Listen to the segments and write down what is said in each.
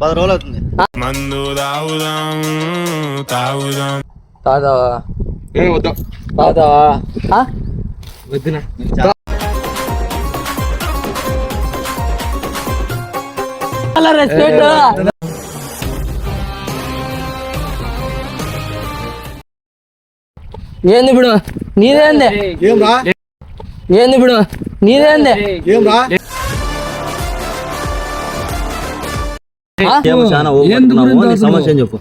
10 రోజులు అవుతుంది. మందు తాగుదాం తాగుదాం. తాగుతావా? వద్దు. తాగుతావా? వద్దునా. రెస్పెక్ట్. ఏంది ఇప్పుడు నీదేంది? ఏం రా? ఏంది ఇప్పుడు నీదేంది? ఏం రా? సమస్య చెప్పు.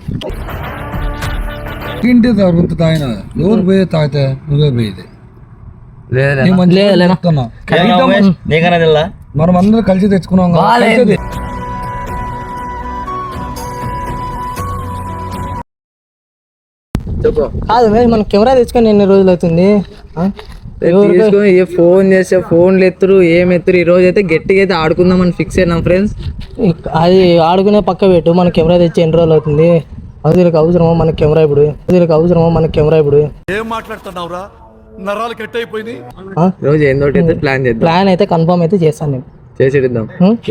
తింటే తాగుతుంది తాగిన ఎవరు పోయే తాగితే నువ్వే పోయేది. మనం అందరం కలిసి తెచ్చుకున్నాం. కాదు మనం కెమెరా తెచ్చుకొని ఎన్ని రోజులు అవుతుంది? ఫోన్ చేస్తే ఫోన్లు ఎత్తురు ఏం ఎత్తురు. ఈ రోజు అయితే గట్టిగా అయితే ఆడుకుందామని ఫిక్స్ అయినాం ఫ్రెండ్స్. అది ఆడుకునే పక్క పెట్టు. మన కెమెరా తెచ్చి ఎన్ని రోజులు అవుతుంది? అదిలకు అవసరమా మన కెమెరా ఇప్పుడు? ఏం మాట్లాడుతున్నావురా? నరాలు కట్ అయిపోయింది. రోజు ఏందో ప్లాన్ అయితే కన్ఫర్మ్ అయితే చేస్తాను నేను. చేసేద్దాం.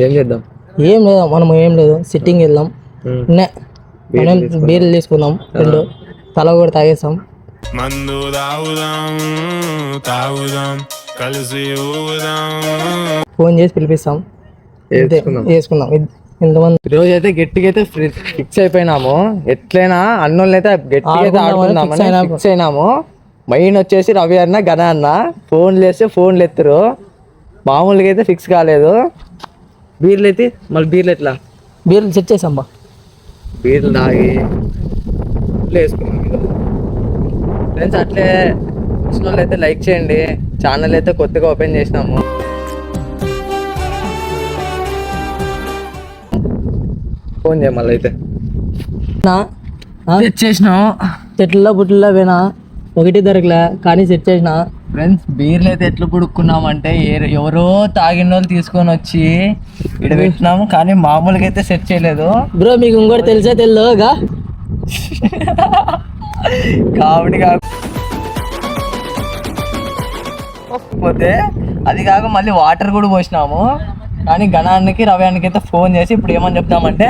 ఏం చేద్దాం? ఏం లేదు, మనం ఏం లేదు, సిట్టింగ్ వెళ్దాం, బీర్లు తీసుకుందాం, 2 తల కూడా తాగేస్తాం. మందు తాగుదాం కలిసి ఫోన్ చేసి పిలిపిస్తాం, వేసుకుందాం. ఇంతమంది రోజు అయితే గట్టిగా అయితే ఫిక్స్ అయిపోయినాము. ఎట్లయినా అన్నోళ్ళని అయితే గట్టిగా అయితే ఆడుకుందామని ఫిక్స్ అయినాము. మెయిన్ వచ్చేసి రవి అన్న గణ అన్న ఫోన్లు చేస్తే ఫోన్లు ఎత్తురు. మామూలుగా అయితే ఫిక్స్ కాలేదు. బీర్లు అయితే మళ్ళీ బీర్లు సెట్ చేసాం. బీర్లు తాగి వేసుకున్నాం. ఫ్రెండ్స్ అట్లే వచ్చిన వాళ్ళు అయితే లైక్ చేయండి. ఛానల్ అయితే కొత్తగా ఓపెన్ చేసినాము. ఫోన్ చేయ మళ్ళీ అయితే చేసినాం. చెట్లలో బుట్లలో పోయినా ఒకటి దొరకలే కానీ సెట్ చేసిన. ఫ్రెండ్స్ బీర్లు అయితే ఎట్లా పుడుక్కున్నామంటే ఎవరో తాగిన వాళ్ళు తీసుకొని వచ్చి ఇక్కడ పెట్టినాము. కానీ మామూలుగా అయితే సెట్ చేయలేదు. బ్రో మీకు ఇంకోటి తెలిసే తెలియదుగా కామెడీ కాకపోతే అది కాక మళ్ళీ వాటర్ కూడా పోసినాము. కానీ గణానికి రవి అన్నకి అయితే ఫోన్ చేసి ఇప్పుడు ఏమని చెప్తామంటే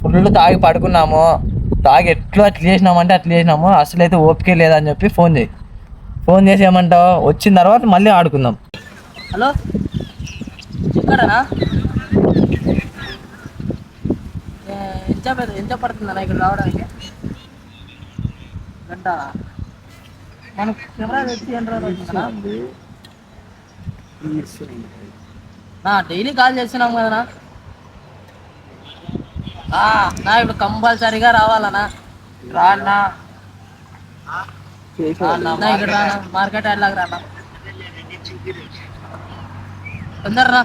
ఫుల్ తాగి పడుకున్నాము, తాగి అట్లా చేసినామంటే అట్లా చేసినాము, అసలు అయితే ఓపికే లేదని చెప్పి ఫోన్ చేసి ఏమంటావు వచ్చిన తర్వాత మళ్ళీ ఆడుకుందాం. హలో ఎక్కడనా? ఎంత పడుతుందన్నా ఇక్కడ రావడానికి? గంట. మనకు కెమెరా తెచ్చి డైలీ కాల్ చేస్తున్నాం కదనా. నా ఇప్పుడు కంపల్సరీగా రావాలనా? రానా ఇక్కడ రానా? మార్కెట్ యార్డ్లాగా రానా? తొందరరా.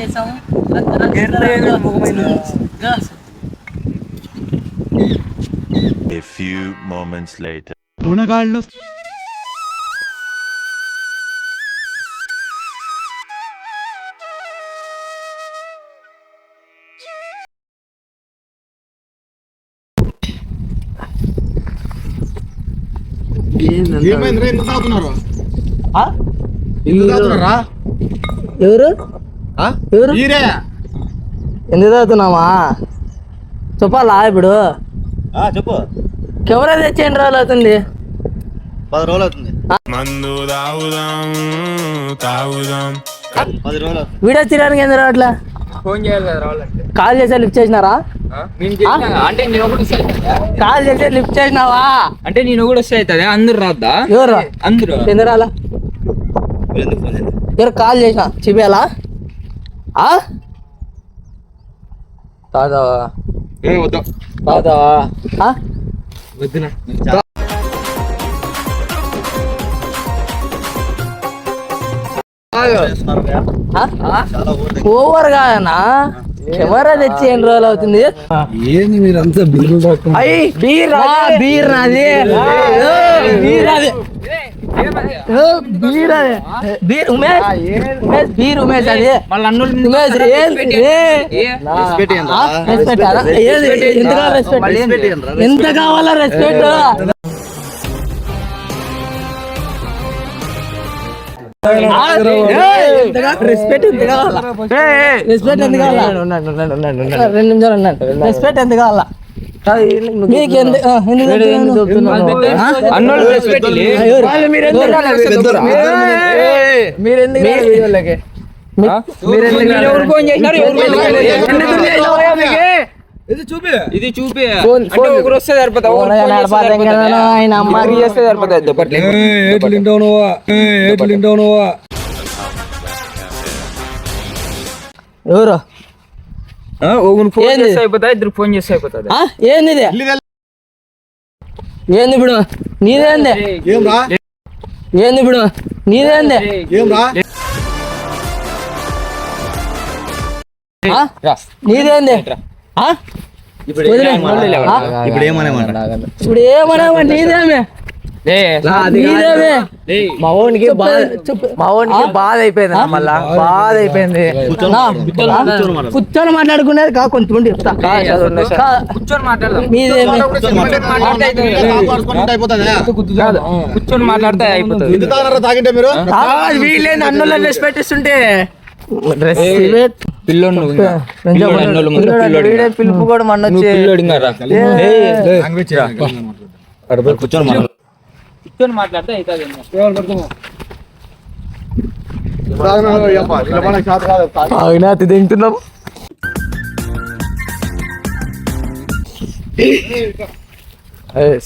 చేసాము A few moments later. గుణగాళ్ళు ఏమైందిరా? ఎందుకు తాగుతున్నారు? ఎవరు ఎందుకు తాగుతున్నామా? చెప్పాలా ఇప్పుడు? చెప్పు. కెమెరా తెచ్చి ఎన్ని రోజులు అవుతుంది? 10 రోజులు అవుతుంది. మందు తాగుదాం 10 రోజులు. వీడియో తీయడానికి ఎందుకు రావట్లే? ఫోన్ చేయాలి కదా రావాలంటే. కాల్ చేస్తే లిఫ్ట్ చేసినారా? అంటే నేను ఒకటి వస్తే కాల్ చేస్తే లిఫ్ట్ చేసినావా? అంటే నేను కూడా వస్తే అవుతుంది. అందరు రాద్దా? ఎవరు అందరూ ఎందుకు రాలా? ఎవరు కాల్ చేసిన చెప్పాలా? తాగుతావా? వద్దు. తాగుతావా? వద్దునా. ఓవర్ కాదనా? కెమెరా తెచ్చి ఎన్ని రోజులు అవుతుంది? ఏంది మీరంతా బీర్లు బీర్ నాది. బీర్ ఉమేష్ అది ఎంత కావాలా రెస్పెక్ట్? రెస్పెక్ట్ ఎంత కావాలా? రెస్పెక్ట్ ఎంత కావాలా? 2 నిమిషాలు ఉన్నాడు. రెస్పెక్ట్ ఎంత కావాలా? మీకు ఇది చూపి ఒకరు వస్తే సరిపోతా ఆయన అమ్మాయి చేస్తే సరిపోతుంది. ఎవరు ఫోన్ చేస్తే అయిపోతా, ఇద్దరు ఫోన్ చేస్తే అయిపోతుంది. ఏంది ఇది? ఏంది ఇప్పుడు నీదేంది? ఏంది ఇప్పుడు నీదేంది? నీదేంది? ఇప్పుడు ఏమన్నా నీదేమే? మా ఓనికి బాధ అయిపోయింది, మళ్ళా బాధ అయిపోయింది. కూర్చొని మాట్లాడుకునేది కా కొంచెం చెప్తా. కూర్చొని మాట్లాడదాం, కూర్చొని మాట్లాడితే అయిపోతుంది. వీళ్ళే నన్ను రెస్పెక్ట్ ఇస్తుంటే పిలుపు కూడా మన కూర్చొని మాట్లాడితే అవుతుంది. తింటున్నాం.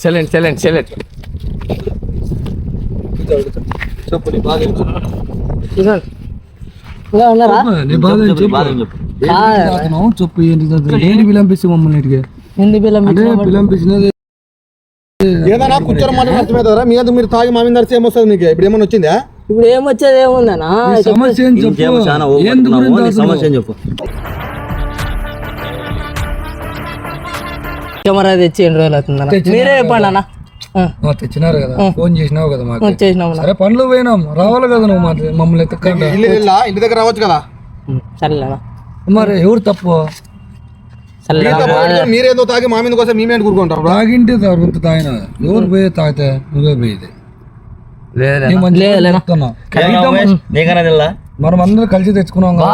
సెలెంట్ చెప్పు ఏంటి విలంపిస్తే మమ్మల్ని విలంపించినది ఏదైనా కూర్చొని మాట్లాడి అర్థమవుతుందా? మీ అంతా మీరు తాగి మా మీద నడిచి ఏమొస్తుంది మీకు? ఇప్పుడు ఏమన్నా వచ్చిందా? ఇప్పుడు ఏమొచ్చేది ఏముందనా? సమస్య చెప్పు. కెమెరా తెచ్చి 2 రోజులు అవుతుందన్న. మీరే చెప్పండి అన్న. తెచ్చినారు కదా, ఫోన్ చేసినావు కదా మాకు. చేసినాము. సరే పనులు పోయినాం, రావాలి కదా నువ్వు మమ్మల్ని ఎత్తకండి. ఇంటి దగ్గర రావచ్చు కదా. సరేనా మరి ఎవరు తప్పు? మీరేదో తాగి మా మీద కోసం మేమేంటి కూరుకుంటారు? తాగింటే తాగుంత తాగిన ఎవరు పోయే తాగితే నువ్వే పోయేది. మనం అందరూ కలిసి తెచ్చుకున్నాం కదా.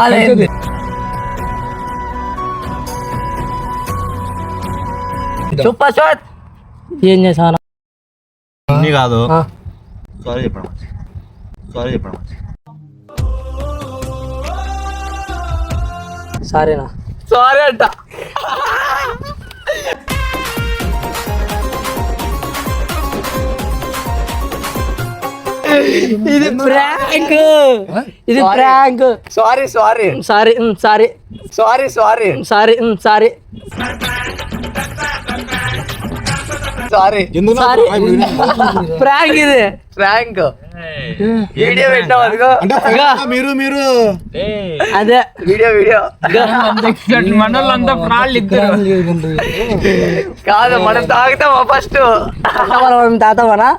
ఏం చేసాను కాదు, సారీ చెప్పడం సరేనా? సారీ అంట. ఇది ప్రాంక్, ఇది ప్రాంక్. సారీ సారీ ప్రాంక్, ఇది ప్రాంక్. వీడియో పెట్టావు అదిగో. మీరు అదే వీడియో మనోళ్ళంతా ఫ్రాళ్ళు ఇద్దరు కాదు. మనం తాగుతామా ఫస్ట్? తాతామనా?